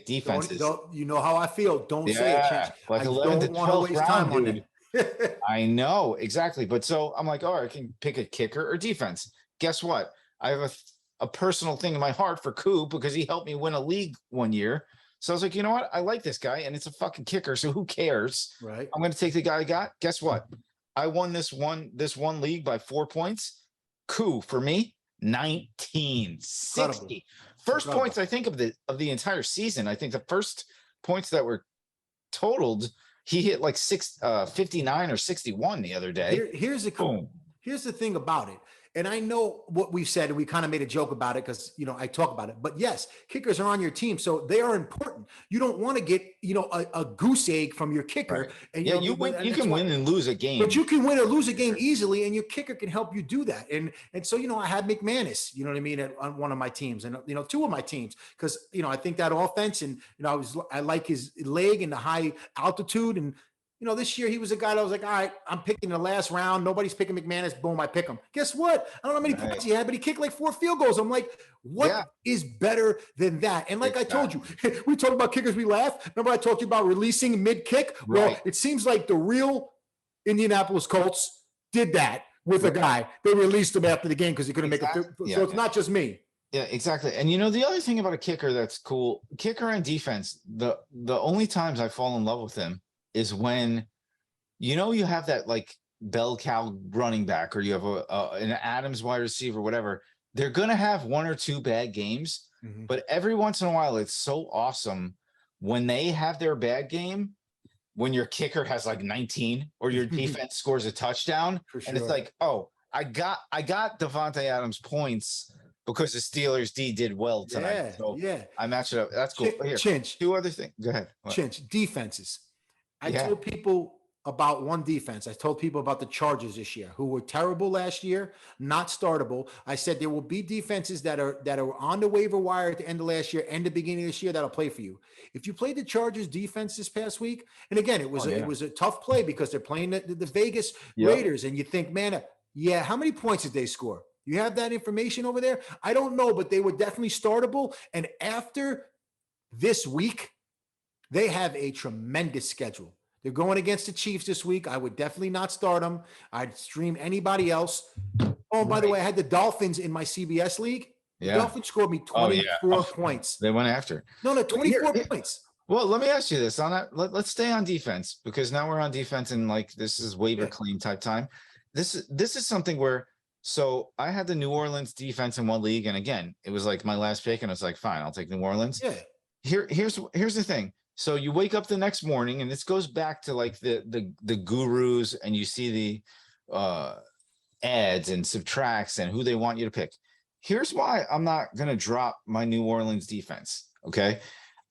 defenses. You know how I feel. Don't say it, Chinch. Like I 11th to don't want to 12th waste round, time on dude. that. I know exactly. But so I'm like, I can pick a kicker or defense. Guess what? I have a personal thing in my heart for Coop because he helped me win a league one year. So I was like, you know what? I like this guy and it's a fucking kicker. So who cares? Right. I'm going to take the guy I got. Guess what? I won this one league by 4 points. Coup for me, 1960. First points, I think, of the entire season. I think the first points that were totaled, he hit like 59 or 61 the other day. Here's the thing about it. And I know what we've said, and we kind of made a joke about it because, you know, I talk about it. But yes, kickers are on your team, so they are important. You don't want to get, you know, a goose egg from your kicker. Right. And you can win and lose a game. But you can win or lose a game easily, and your kicker can help you do that. And so, you know, I had McManus, you know what I mean, on one of my teams, and, you know, two of my teams, because, you know, I think that offense, and, you know, I like his leg and the high altitude. And, you know, this year he was a guy that I was like, all right, I'm picking the last round. Nobody's picking McManus. Boom, I pick him. Guess what? I don't know how many points he had, but he kicked like 4 field goals. I'm like, what is better than that? And like I told you, we talked about kickers, we laugh. Remember I talked to you about releasing mid-kick? Right. Well, it seems like the real Indianapolis Colts did that with a guy. They released him after the game because he couldn't make it. So it's not just me. Yeah, exactly. And you know, the other thing about a kicker that's cool, kicker and defense, the only times I fall in love with him is when, you know, you have that like bell cow running back, or you have an Adams wide receiver, whatever. They're going to have 1 or 2 bad games, but every once in a while, it's so awesome when they have their bad game, when your kicker has like 19 or your defense scores a touchdown. And it's like, oh, I got Devontae Adams points because the Steelers D did well tonight. I matched it up. That's cool. Here, Chinch. 2 other things. Go ahead. Chinch, defenses. I told people about one defense. I told people about the Chargers this year, who were terrible last year, not startable. I said there will be defenses that are on the waiver wire at the end of last year and the beginning of this year that'll play for you. If you played the Chargers defense this past week, and again, it was a tough play because they're playing the Vegas Raiders, and you think, man, how many points did they score? You have that information over there? I don't know, but they were definitely startable. And after this week, they have a tremendous schedule. They're going against the Chiefs this week. I would definitely not start them. I'd stream anybody else. Oh, by the way, I had the Dolphins in my CBS league. The Dolphins scored me 24 points. They went after. No, 24 points. Well, let me ask you this on that. Let's stay on defense, because now we're on defense and like this is waiver clean type time. This is something where, so I had the New Orleans defense in one league, and again, it was like my last pick, and I was like, fine, I'll take New Orleans. Yeah. Here's the thing. So you wake up the next morning, and this goes back to like the gurus, and you see the adds and subtracts and who they want you to pick. Here's why I'm not gonna drop my New Orleans defense. Okay,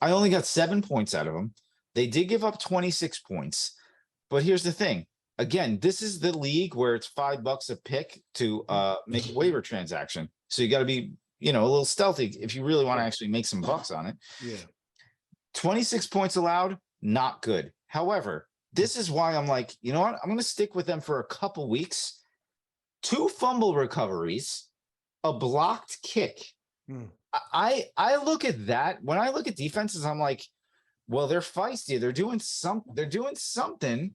I only got 7 points out of them. They did give up 26 points, but here's the thing. Again, this is the league where it's $5 a pick to make a waiver transaction. So you got to be, you know, a little stealthy if you really want to actually make some bucks on it. Yeah. 26 points allowed, not good. However, this is why I'm like, you know what? I'm going to stick with them for a couple weeks. 2 fumble recoveries, a blocked kick. I look at that. When I look at defenses, I'm like, well, they're feisty. They're doing something.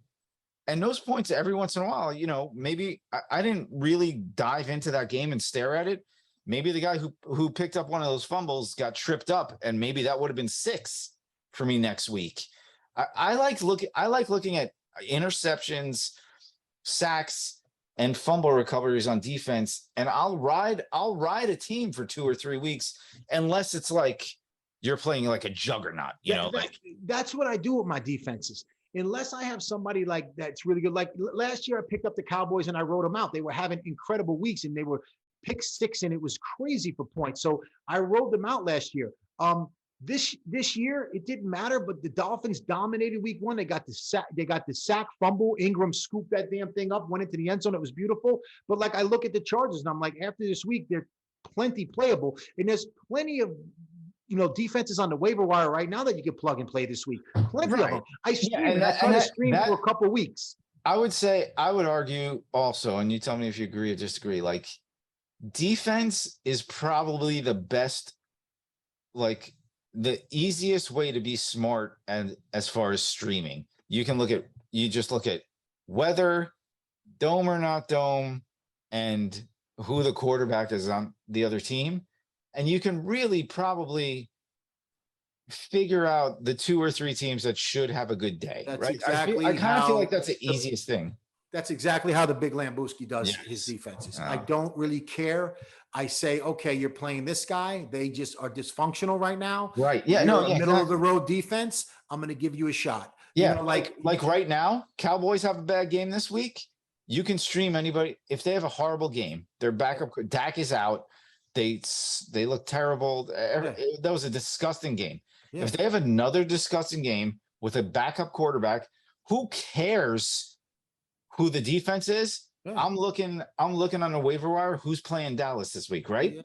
And those points every once in a while, you know, maybe I didn't really dive into that game and stare at it. Maybe the guy who picked up one of those fumbles got tripped up, and maybe that would have been 6 for me next week. I like looking at interceptions, sacks, and fumble recoveries on defense, and I'll ride Mm-hmm. a team for 2 or 3 weeks, unless it's like you're playing like a juggernaut, you know. That's what I do with my defenses. Unless I have somebody like that's really good. Like last year, I picked up the Cowboys and I wrote them out. They were having incredible weeks and they were pick 6 and it was crazy for points. So I wrote them out last year. This year it didn't matter, but the Dolphins dominated week 1. They got the sack, fumble. Ingram scooped that damn thing up, went into the end zone. It was beautiful. But like I look at the Chargers and I'm like, after this week, they're plenty playable, and there's plenty of defenses on the waiver wire right now that you can plug and play this week. Plenty of them. I streamed. I tried to stream for a couple of weeks. I would argue also, and you tell me if you agree or disagree, like defense is probably the best, like the easiest way to be smart. And as far as streaming, you just look at weather, dome or not dome, and who the quarterback is on the other team. And you can really probably figure out the 2 or 3 teams that should have a good day, That's right? exactly I kind of feel like how that's the easiest thing. That's exactly how the Big Lambooski does his Yes. defenses. I don't really care. I say, okay, you're playing this guy. They just are dysfunctional right now. Right. Yeah. You're No. a Yeah. middle of the road defense. I'm going to give you a shot. Yeah. You know, like right now, Cowboys have a bad game this week. You can stream anybody. If they have a horrible game, their backup, Dak is out. They look terrible. That was a disgusting game. Yeah. If they have another disgusting game with a backup quarterback, who cares who the defense is? Yeah. I'm looking on the waiver wire. Who's playing Dallas this week, right?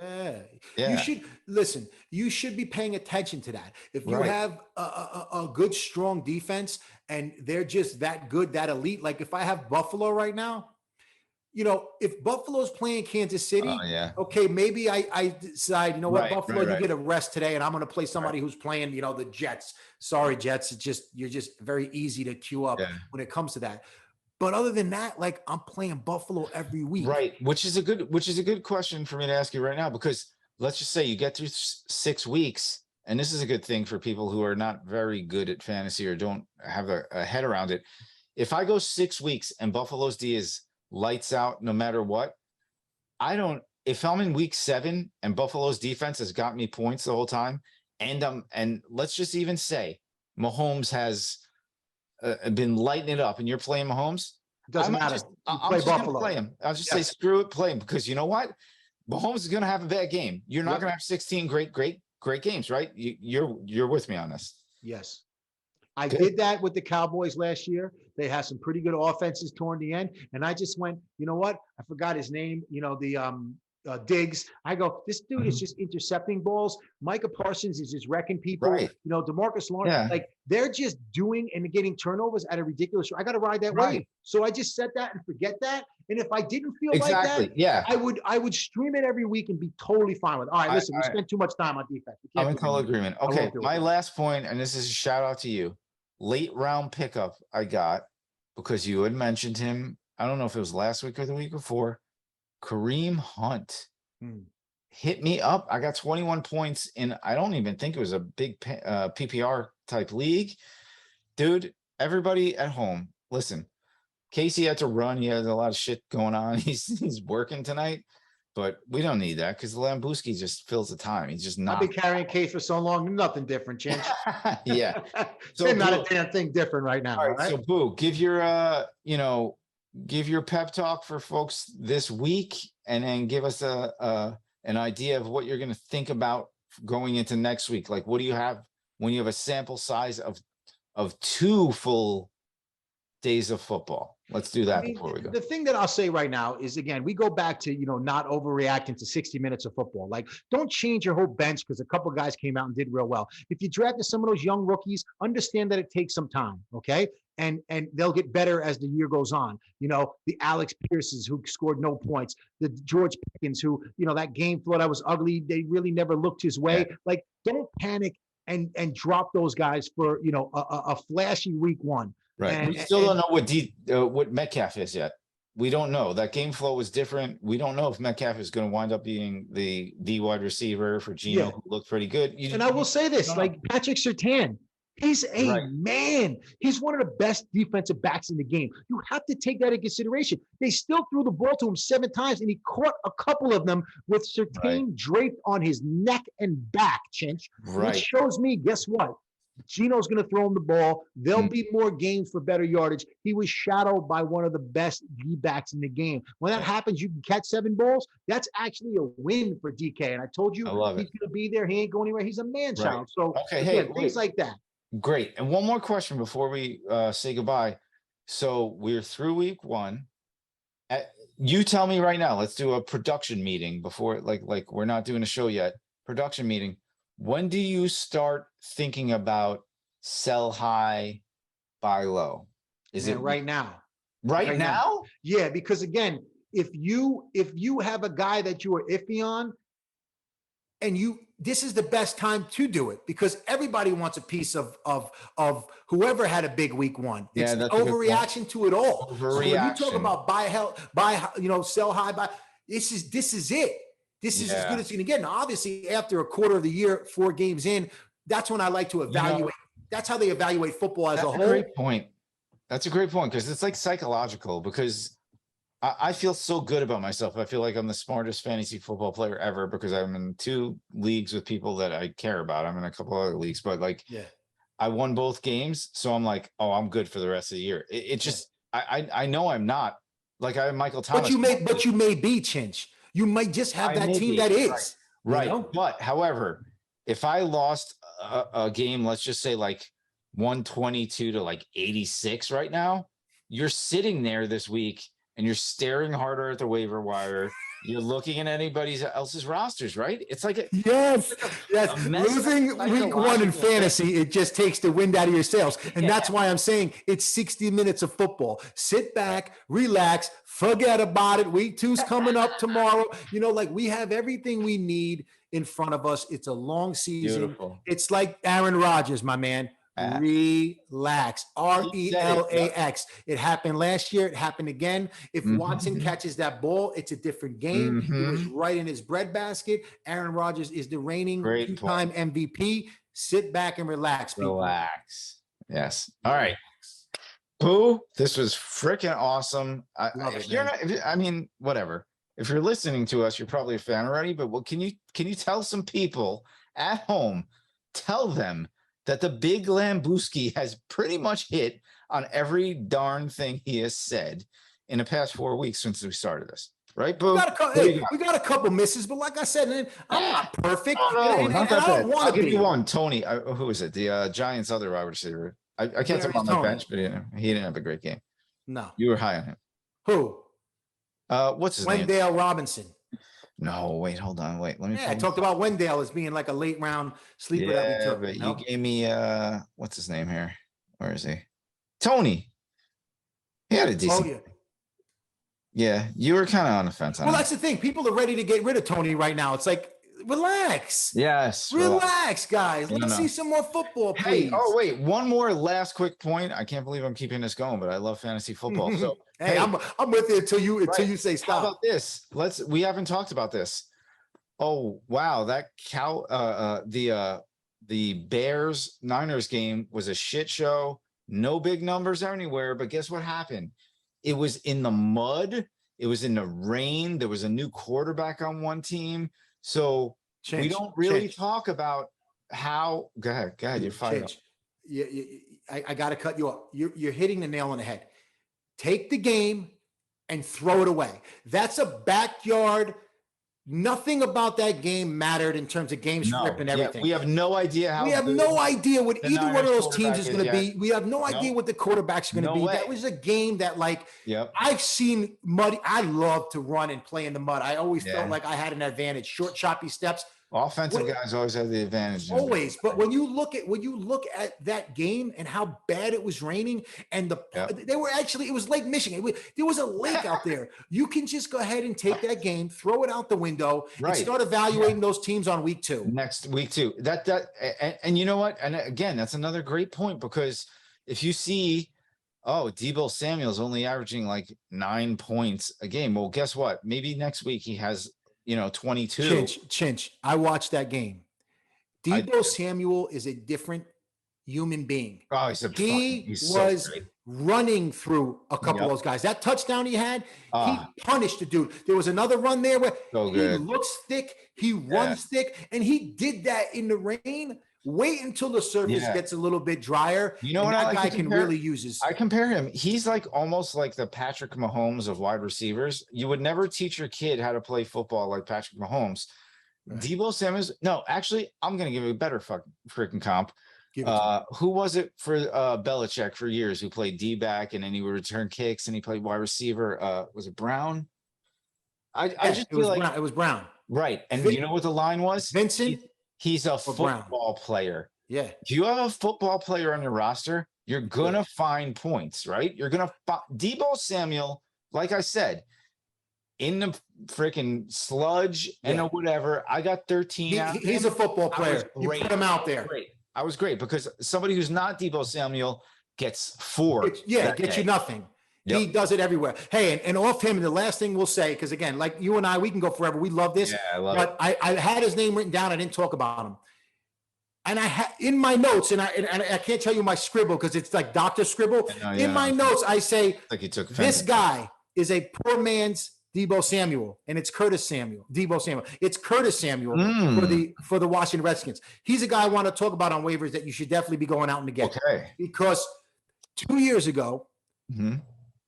Yeah. You should listen. You should be paying attention to that. If you have a good, strong defense and they're just that good, that elite. Like if I have Buffalo right now, you know, if Buffalo's playing Kansas City, okay, maybe I decide, you know what, Buffalo, you get a rest today, and I'm going to play somebody who's playing, you know, the Jets. Sorry, Jets. You're just very easy to queue up when it comes to that. But other than that, like I'm playing Buffalo every week. Right. Which is a good question for me to ask you right now, because let's just say you get through 6 weeks, and this is a good thing for people who are not very good at fantasy or don't have a head around it. If I go 6 weeks and Buffalo's D is lights out no matter what, if I'm in week 7 and Buffalo's defense has got me points the whole time, and let's just even say Mahomes has been lighting it up and you're playing Mahomes, doesn't matter. I'm just gonna play him. I'll just say screw it, play him, because you know what? Mahomes is gonna have a bad game. You're not gonna have 16 great games, right? You're with me on this. Yes. I did that with the Cowboys last year. They had some pretty good offenses toward the end. And I just went, you know what? I forgot his name, you know, the Diggs. I go, this dude is just intercepting balls. Micah Parsons is just wrecking people. You know, DeMarcus Lawrence, like they're just doing and getting turnovers at a ridiculous rate. I got to ride that wave. So I just set that and forget that. And if I didn't feel like that, I would stream it every week and be totally fine with it. All right, listen, we spent too much time on defense. I'm in total agreement. Okay, my last point, and this is a shout out to you. Late round pickup I got because you had mentioned him. I don't know if it was last week or the week before. Kareem Hunt hit me up. I got 21 points in, I don't even think it was a big PPR type league. Dude, everybody at home, listen, Casey had to run. He has a lot of shit going on. He's working tonight, but we don't need that because Lambooski just fills the time. He's just not. I've been carrying Case for so long, nothing different, Chinch. Yeah. So not a damn thing different right now. All right. So Boo, give your give your pep talk for folks this week, and then give us an idea of what you're going to think about going into next week. Like, what do you have when you have a sample size of 2 full days of football? Let's do that before we go. The thing that I'll say right now is, again, we go back to, not overreacting to 60 minutes of football. Like, don't change your whole bench because a couple of guys came out and did real well. If you drafted some of those young rookies, understand that it takes some time, okay? And they'll get better as the year goes on. The Alex Pierces who scored no points, the George Pickens who, that game flow that was ugly, they really never looked his way. Yeah. Like, don't panic and drop those guys for, a flashy week 1. Right. And we still don't know what Metcalf is yet. We don't know. That game flow was different. We don't know if Metcalf is going to wind up being the wide receiver for Geno, who looked pretty good. I will say this, like Patrick Surtain, he's a man. He's one of the best defensive backs in the game. You have to take that into consideration. They still threw the ball to him 7 times, and he caught a couple of them with Surtain draped on his neck and back, Chinch. Which shows me, guess what? Geno's going to throw him the ball. There'll be more games for better yardage. He was shadowed by one of the best D-backs in the game. When that happens, you can catch 7 balls. That's actually a win for DK. And I told you he's going to be there. He ain't going anywhere. He's a man-child. So, things like that. Great. And one more question before we say goodbye. So we're through week 1. You tell me right now, let's do a production meeting before, like we're not doing a show yet. Production meeting. When do you start thinking about sell high, buy low? Is it right now? Right now? Yeah, because again, if you have a guy that you are iffy on, and this is the best time to do it because everybody wants a piece of whoever had a big week one. Yeah, It's the that's a good overreaction to it all. So when you talk Overreaction. about sell high, buy, this is it. This is as good as it's going to get. Now, obviously, after a quarter of the year, 4 games in, that's when I like to evaluate. That's how they evaluate football as a whole. That's a great point. That's a great point because it's like psychological because I feel so good about myself. I feel like I'm the smartest fantasy football player ever because I'm in 2 leagues with people that I care about. I'm in a couple other leagues, but I won both games. So I'm like, oh, I'm good for the rest of the year. It just, I know I'm not like I have Michael Thomas. But you may be, Chinch. You might just have that team that is. Right. But however, if I lost a game, let's just say like 122 to like 86 right now, you're sitting there this week and you're staring harder at the waiver wire. You're looking at anybody else's rosters, right? It's like yes. Losing week 1 in fantasy, it just takes the wind out of your sails. And that's why I'm saying it's 60 minutes of football. Sit back, relax, forget about it. Week 2's coming up tomorrow. We have everything we need in front of us. It's a long season. Beautiful. It's like Aaron Rodgers, my man. Relax. RELAX. It happened last year. It happened again. If Watson catches that ball, it's a different game. It was right in his breadbasket. Aaron Rodgers is the reigning 2-time MVP. Sit back and relax. People. Relax. Yes. All right. Pooh, this was freaking awesome. Whatever. If you're listening to us, you're probably a fan already. But can you tell some people at home? Tell them that the Big Lambooski has pretty much hit on every darn thing he has said in the past 4 weeks since we started this. Right, Boo? We got a couple misses, but like I said, I'm not perfect. I don't want to give you one. Tony, who is it? The Giants' other wide receiver. I can't tell him on the bench, but he didn't have a great game. No. You were high on him. Who? What's his name? Wendell Robinson. No, wait, hold on. Wait, let me. I talked about Wendell as being like a late round sleeper that we took. But you gave me what's his name here? Where is he? Tony. He had a decent. Yeah, you were kind of on the fence on that's the thing. People are ready to get rid of Tony right now. It's like, relax. Yes. Relax, guys. Let's see some more football, please. Hey, wait, one more last quick point. I can't believe I'm keeping this going, but I love fantasy football. So hey, I'm with you until you say stop. How about this? We haven't talked about this. Oh, wow, that the Bears Niners game was a shit show. No big numbers anywhere, but guess what happened? It was in the mud. It was in the rain. There was a new quarterback on one team. So we don't really talk about how. Go ahead. You're fine. I got to cut you off. You're hitting the nail on the head. Take the game and throw it away. That's a backyard. Nothing about that game mattered in terms of game script and everything. We have no idea how. We have no idea what either one of those teams is going to be. We have no idea what the quarterbacks are going to be. That was a game that, I've seen muddy. I love to run and play in the mud. I always felt like I had an advantage. Short, choppy steps. Offensive guys always have the advantage. Always. But when you look at that game and how bad it was raining and they were actually, it was Lake Michigan. There was a lake out there. You can just go ahead and take that game, throw it out the window and start evaluating those teams on week 2. Next week 2. And you know what? And again, that's another great point because if you see, Deebo Samuel's only averaging like 9 points a game. Well, guess what? Maybe next week he has 22. Chinch, I watched that game. Deebo Samuel is a different human being. Oh, he was running through a couple of those guys. That touchdown he had, he punished the dude. There was another run there where he looks thick, he runs thick, and he did that in the rain. Wait until the surface gets a little bit drier. You know what that guy can really use his. I compare him. He's like almost like the Patrick Mahomes of wide receivers. You would never teach your kid how to play football like Patrick Mahomes. Right. Deebo Samuel. No, actually, I'm going to give you a better freaking comp. Who was it for Belichick for years who played D-back and then he would return kicks and he played wide receiver? Was it Brown? I just feel like it was Brown. Right. And you know what the line was? Vincent. He's a football player. Yeah. Do you have a football player on your roster? you're gonna find points, right? You're gonna Debo Samuel, like I said, in the freaking sludge and the whatever. I got 13 out of him. He's a football player. You put him out there. Great. I was great because somebody who's not Debo Samuel gets 4. Gets you nothing. Yep. He does it everywhere. Hey, and off him, and the last thing we'll say, because again, like you and I, we can go forever. We love this. Yeah, I love it. I had his name written down. I didn't talk about him. And I had in my notes, and I can't tell you my scribble because it's like Dr. Scribble. In my notes, I say, like you took this guy is a poor man's Debo Samuel, and it's Curtis Samuel. Debo Samuel. It's Curtis Samuel for the Washington Redskins. He's a guy I want to talk about on waivers that you should definitely be going out and get. Okay. Because 2 years ago,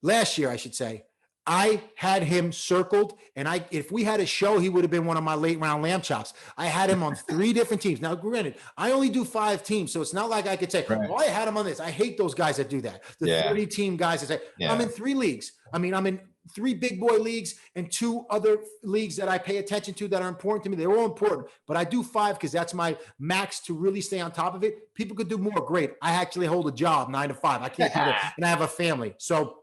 last year, I should say, I had him circled, and if we had a show, he would have been one of my late round lamb chops. I had him on 3 different teams. Now, granted, I only do 5 teams, so it's not like I could say, I had him on this. I hate those guys that do that. The 30-team guys that say, I'm in 3 leagues. I mean, I'm in 3 big boy leagues and 2 other leagues that I pay attention to that are important to me. They're all important, but I do 5 because that's my max to really stay on top of it. People could do more. Great. I actually hold a job 9 to 5. I can't do that. And I have a family. So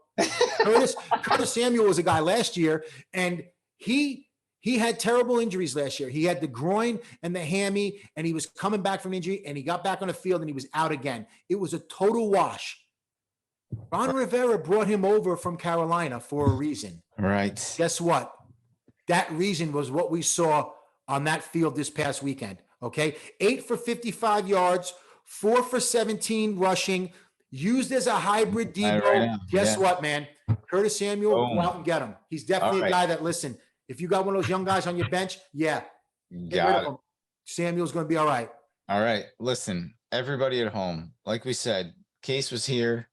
Curtis Samuel was a guy last year, and he had terrible injuries last year. He had the groin and the hammy, and he was coming back from injury, and he got back on the field, and he was out again. It was a total wash. Ron Rivera brought him over from Carolina for a reason. Right. Guess what? That reason was what we saw on that field this past weekend. Okay. 8 for 55 yards, 4 for 17 rushing, used as a hybrid Debo. Guess what, man? Curtis Samuel, go out and get him. He's definitely a guy that, listen, if you got one of those young guys on your bench, get rid of him. Samuel's going to be all right. All right. Listen, everybody at home, like we said, Case was here.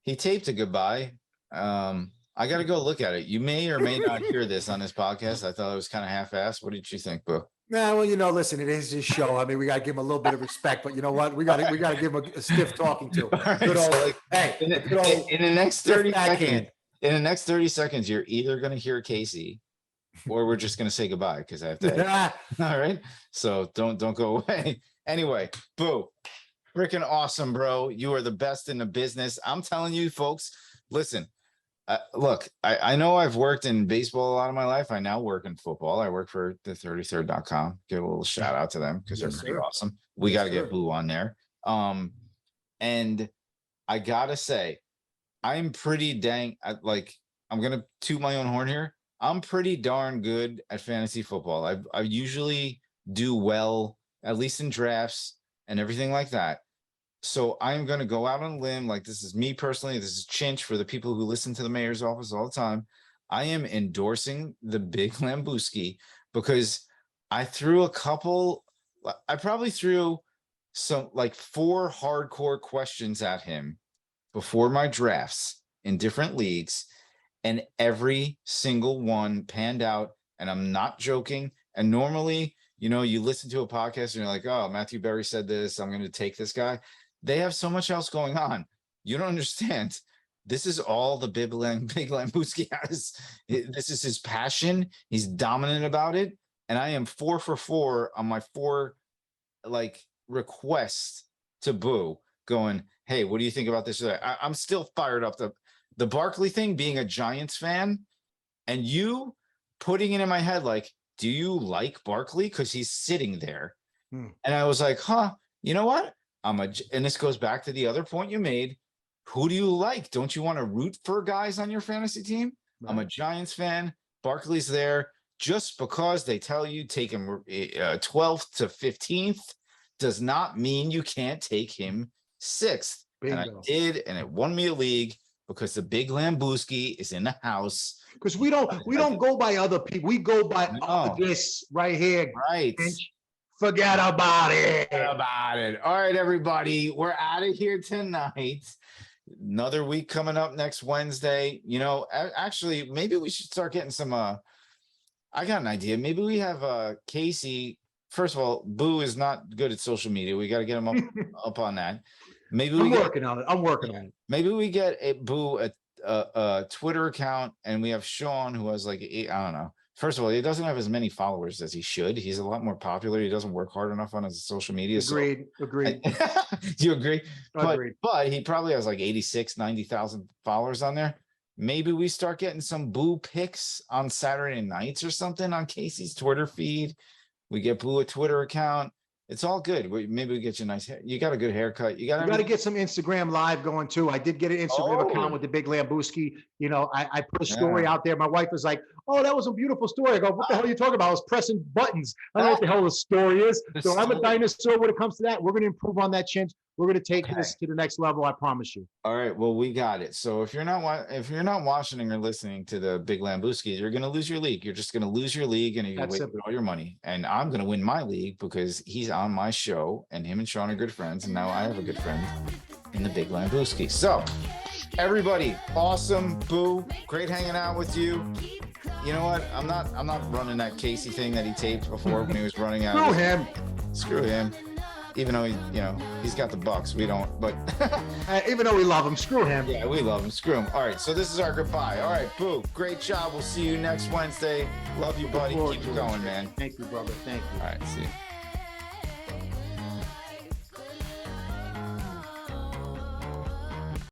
He taped a goodbye. I got to go look at it. You may or may not hear this on this podcast. I thought it was kind of half-assed. What did you think, Boo? Nah, well, listen, it is his show. I mean, we got to give him a little bit of respect, but you know what? We got to give him a stiff talking to. Right, good old, so in the next 30 seconds, in the next 30 seconds, you're either going to hear Casey, or we're just going to say goodbye because I have to. All right, so don't go away. Anyway, Boo, freaking awesome, bro. You are the best in the business. I'm telling you, folks. Listen. Look, I know I've worked in baseball a lot of my life. I now work in football. I work for the 33rd.com. Give a little shout out to them because they're pretty awesome. We got to get Blue on there. And I got to say, I'm pretty dang, I'm going to toot my own horn here. I'm pretty darn good at fantasy football. I usually do well, at least in drafts and everything like that. So I'm going to go out on a limb. Like, this is me personally. This is Chinch for the people who listen to the mayor's office all the time. I am endorsing the Big Lambooski because I probably threw some 4 hardcore questions at him before my drafts in different leagues. And every single one panned out. And I'm not joking. And normally, you listen to a podcast and you're like, oh, Matthew Berry said this. I'm going to take this guy. They have so much else going on. You don't understand. This is all the Big Lambooski has. This is his passion. He's dominant about it. And I am 4 for 4 on my 4 requests to Boo going, hey, what do you think about this? I'm still fired up. The Barkley thing, being a Giants fan, and you putting it in my head, do you like Barkley? Because he's sitting there. And I was like, you know what? And this goes back to the other point you made. Who do you like? Don't you want to root for guys on your fantasy team? Right. I'm a Giants fan. Barkley's there. Just because they tell you take him 12th to 15th does not mean you can't take him 6th. Bingo. And I did, and it won me a league because the Big Lambooski is in the house. Because we don't go by other people. We go by this right here. Right. Forget about it. All right, everybody. We're out of here tonight. Another week coming up next Wednesday. Actually, maybe we should start getting some I got an idea. Maybe we have Casey. First of all, Boo is not good at social media. We got to get him up on that. Maybe I'm working on it. Maybe we get Boo a Twitter account, and we have Sean, who has First of all, he doesn't have as many followers as he should. He's a lot more popular. He doesn't work hard enough on his social media. Agreed. Agreed. Do you agree? Agreed. But he probably has like 86, 90,000 followers on there. Maybe we start getting some Boo pics on Saturday nights or something on Casey's Twitter feed. We get Boo a Twitter account. It's all good. Maybe we get you a nice hair. You got a good haircut. You got to get some Instagram live going too. I did get an Instagram account with the Big Lambooski. You know, I put a story out there. My wife was like, "Oh, that was a beautiful story." I go, "What the hell are you talking about? I was pressing buttons. I don't know what the hell the story is." So I'm a dinosaur when it comes to that. We're going to improve on that, Chinch. We're going to take this to the next level. I promise you. All right. Well, we got it. So if you're not watching or listening to the Big Lambooski, you're going to lose your league. You're just going to lose your league, and you're going to waste all your money. And I'm going to win my league because he's on my show, and him and Sean are good friends. And now I have a good friend in the Big Lambooski. So everybody, awesome, Boo, great hanging out with you. You know what? I'm not running that Casey thing that he taped before when he was running out. Screw him. Even though he's got the Bucks, we don't. But even though we love him, screw him. Yeah, we love him. Screw him. All right, so this is our goodbye. All right, Boo, great job. We'll see you next Wednesday. Love you, buddy. Keep it going, man. Thank you, brother. Thank you. All right, see you.